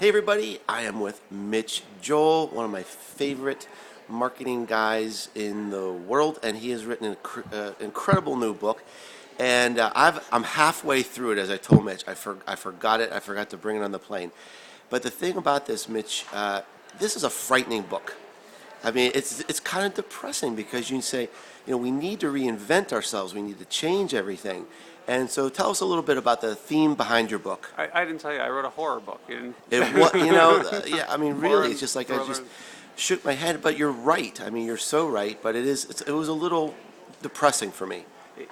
Hey everybody, I am with Mitch Joel, one of my favorite marketing guys in the world, and he has written an incredible new book. And I'm halfway through it, as I told Mitch. I forgot it. I forgot to bring it on the plane. But the thing about this, Mitch, this is a frightening book. I mean, it's kind of depressing because you say, we need to reinvent ourselves. We need to change everything. And so tell us a little bit about the theme behind your book. I didn't tell you, I wrote a horror book. You didn't? Yeah, I mean, really, it's just like I just shook my head. But you're right. I mean, you're so right. But it was a little depressing for me.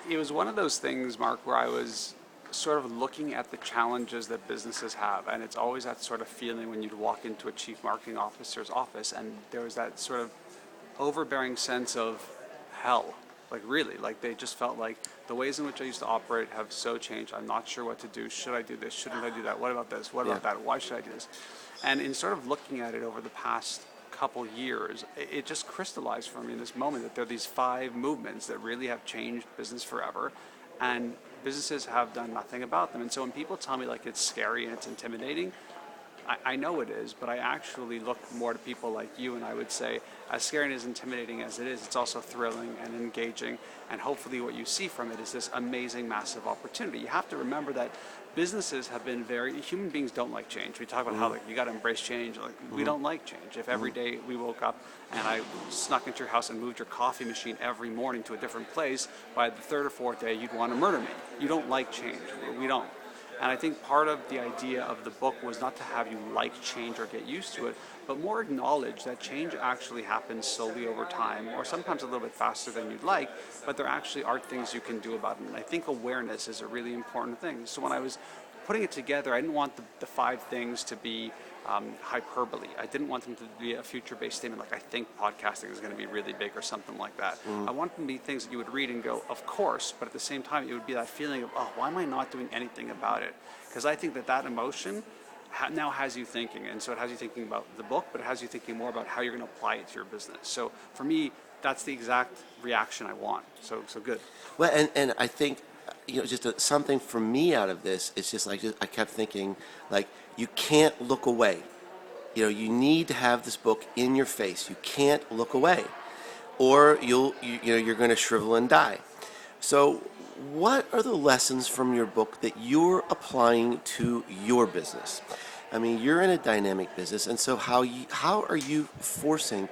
It was one of those things, Mark, where I was sort of looking at the challenges that businesses have. And it's always that sort of feeling when you'd walk into a chief marketing officer's office and there was that sort of overbearing sense of hell. Like really, like they just felt like the ways in which I used to operate have so changed. I'm not sure what to do. Should I do this? Shouldn't I do that? What about this? What about that? Why should I do this? And in sort of looking at it over the past couple years, it just crystallized for me in this moment that there are these 5 movements that really have changed business forever, and businesses have done nothing about them. And so when people tell me like it's scary and it's intimidating, I know it is, but I actually look more to people like you and I would say, as scary and as intimidating as it is, it's also thrilling and engaging, and hopefully what you see from it is this amazing, massive opportunity. You have to remember that businesses have been human beings don't like change. We talk about how like you got to embrace change. Like we don't like change. If every day we woke up and I snuck into your house and moved your coffee machine every morning to a different place, by the 3rd or 4th day you'd want to murder me. You don't like change. We don't. And I think part of the idea of the book was not to have you like change or get used to it, but more acknowledge that change actually happens slowly over time, or sometimes a little bit faster than you'd like, but there actually are things you can do about it. And I think awareness is a really important thing. So when I was putting it together, I didn't want the 5 things to be hyperbole. I didn't want them to be a future-based statement like I think podcasting is going to be really big or something like that. I want them to be things that you would read and go, of course, but at the same time it would be that feeling of, oh, why am I not doing anything about it? Because I think that emotion now has you thinking, and so it has you thinking about the book, but it has you thinking more about how you're going to apply it to your business. So for me, that's the exact reaction I want. So good. Well, and I think something for me out of this, it's just like I kept thinking, like, you can't look away. You need to have this book in your face. You can't look away, or you're going to shrivel and die. So, what are the lessons from your book that you're applying to your business? I mean, you're in a dynamic business, and so how are you forcing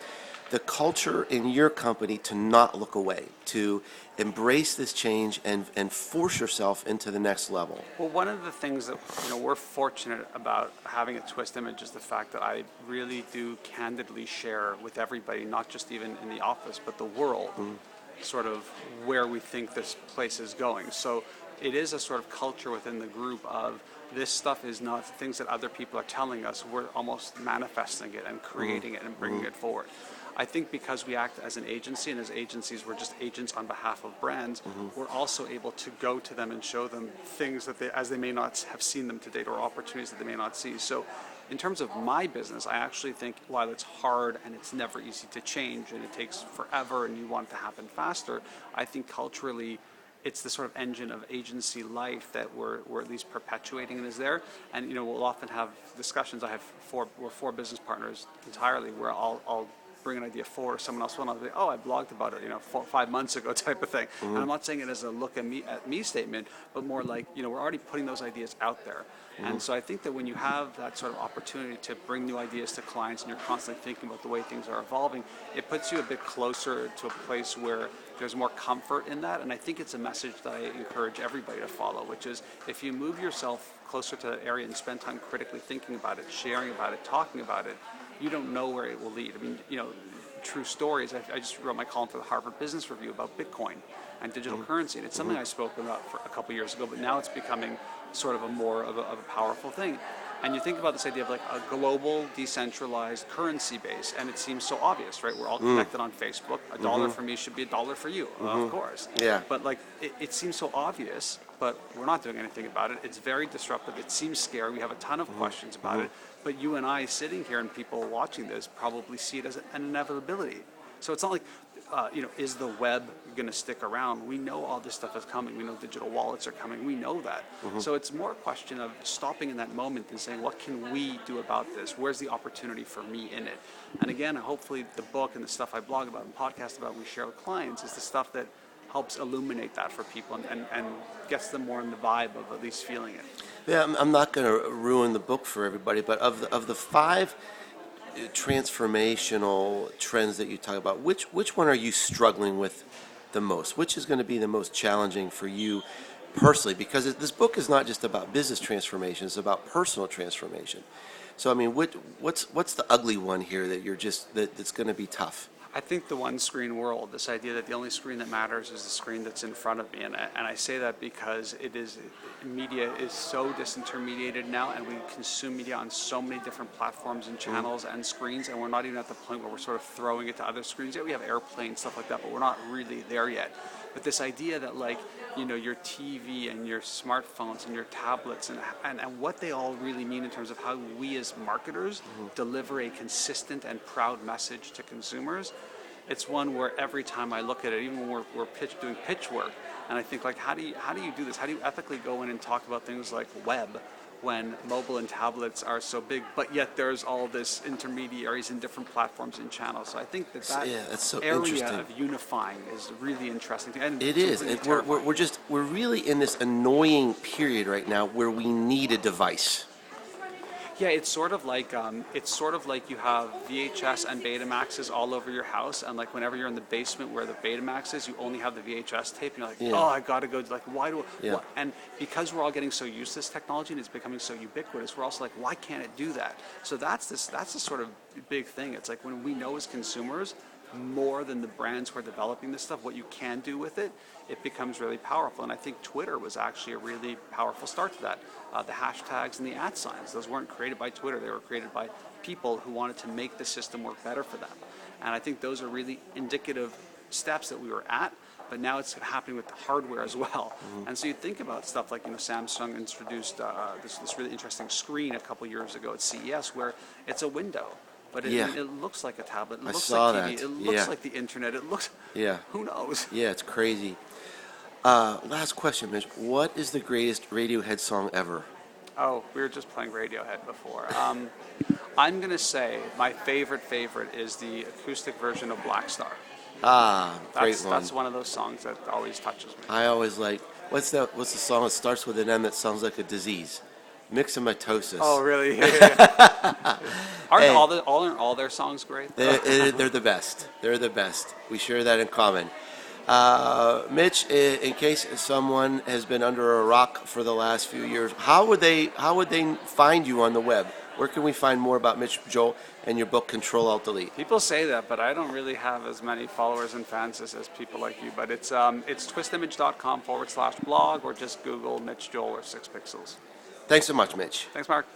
the culture in your company to not look away, to embrace this change and force yourself into the next level? Well, one of the things that we're fortunate about having a Twist image is the fact that I really do candidly share with everybody, not just even in the office, but the world, sort of where we think this place is going. So it is a sort of culture within the group of this stuff is not things that other people are telling us. We're almost manifesting it and creating it and bringing it forward. I think because we act as an agency, and as agencies we're just agents on behalf of brands, we're also able to go to them and show them things that they may not have seen them to date, or opportunities that they may not see. So in terms of my business, I actually think while it's hard and it's never easy to change and it takes forever and you want it to happen faster, I think culturally it's the sort of engine of agency life that we're at least perpetuating and is there. And we'll often have discussions. We're 4 business partners entirely, where I'll bring an idea forward, someone else will, and I'll be, oh, I blogged about it, 5 months ago type of thing. And I'm not saying it as a look at me statement, but more like, we're already putting those ideas out there. And so I think that when you have that sort of opportunity to bring new ideas to clients and you're constantly thinking about the way things are evolving, it puts you a bit closer to a place where there's more comfort in that. And I think it's a message that I encourage everybody to follow, which is if you move yourself closer to that area and spend time critically thinking about it, sharing about it, talking about it, you don't know where it will lead. I mean, true stories. I just wrote my column for the Harvard Business Review about Bitcoin and digital currency, and it's something I spoke about for a couple years ago, but now it's becoming sort of a more of a powerful thing. And you think about this idea of like a global, decentralized currency base, and it seems so obvious, right? We're all connected on Facebook. A dollar for me should be a dollar for you, of course. Yeah. But like, it seems so obvious, but we're not doing anything about it. It's very disruptive. It seems scary. We have a ton of questions about it. But you and I sitting here and people watching this probably see it as an inevitability. So it's not like is the web going to stick around? We know all this stuff is coming. We know digital wallets are coming. We know that. So it's more a question of stopping in that moment and saying, what can we do about this? Where's the opportunity for me in it? And again, hopefully the book and the stuff I blog about and podcast about, we share with clients, is the stuff that helps illuminate that for people and gets them more in the vibe of at least feeling it. Yeah, I'm not going to ruin the book for everybody, but of the 5 transformational trends that you talk about, which one are you struggling with the most? Which is going to be the most challenging for you personally? Because this book is not just about business transformation; it's about personal transformation. So, I mean, what's the ugly one here that that's going to be tough? I think the one screen world, this idea that the only screen that matters is the screen that's in front of me. And I say that because media is so disintermediated now, and we consume media on so many different platforms and channels and screens, and we're not even at the point where we're sort of throwing it to other screens yet. We have airplanes, stuff like that, but we're not really there yet. But this idea that your TV and your smartphones and your tablets and what they all really mean in terms of how we as marketers deliver a consistent and proud message to consumers. It's one where every time I look at it, even when we're doing pitch work, and I think how do you do this? How do you ethically go in and talk about things like web when mobile and tablets are so big, but yet there's all this intermediaries in different platforms and channels. So I think that's so area of unifying is really interesting. And it is. Really We're really in this annoying period right now where we need a device. Yeah, it's sort of like you have VHS and Betamaxes all over your house, and whenever you're in the basement where the Betamax is, you only have the VHS tape, and you're like, oh, I gotta go. Why do? Yeah. And because we're all getting so used to this technology and it's becoming so ubiquitous, we're also like, why can't it do that? So that's the sort of big thing. It's like when we know as consumers more than the brands who are developing this stuff, what you can do with it, it becomes really powerful. And I think Twitter was actually a really powerful start to that. The hashtags and the @ signs, those weren't created by Twitter. They were created by people who wanted to make the system work better for them. And I think those are really indicative steps that we were at, but now it's happening with the hardware as well. And so you think about stuff like, Samsung introduced this really interesting screen a couple years ago at CES where it's a window. But it looks like a tablet. It looks like TV. That. It looks like the internet. It looks. Yeah. Who knows? Yeah, it's crazy. Last question, Mitch. What is the greatest Radiohead song ever? Oh, we were just playing Radiohead before. I'm gonna say my favorite is the acoustic version of Black Star. Great one. That's one of those songs that always touches me. I always like. What's the song that starts with an M that sounds like a disease? Myxomatosis. Oh, really? Yeah. Aren't all their songs great? They're the best. They're the best. We share that in common. Mitch, in case someone has been under a rock for the last few years, how would they find you on the web? Where can we find more about Mitch Joel and your book Control Alt Delete? People say that, but I don't really have as many followers and fans as people like you. But it's twistimage.com/blog, or just Google Mitch Joel or 6 Pixels. Thanks so much, Mitch. Thanks, Mark.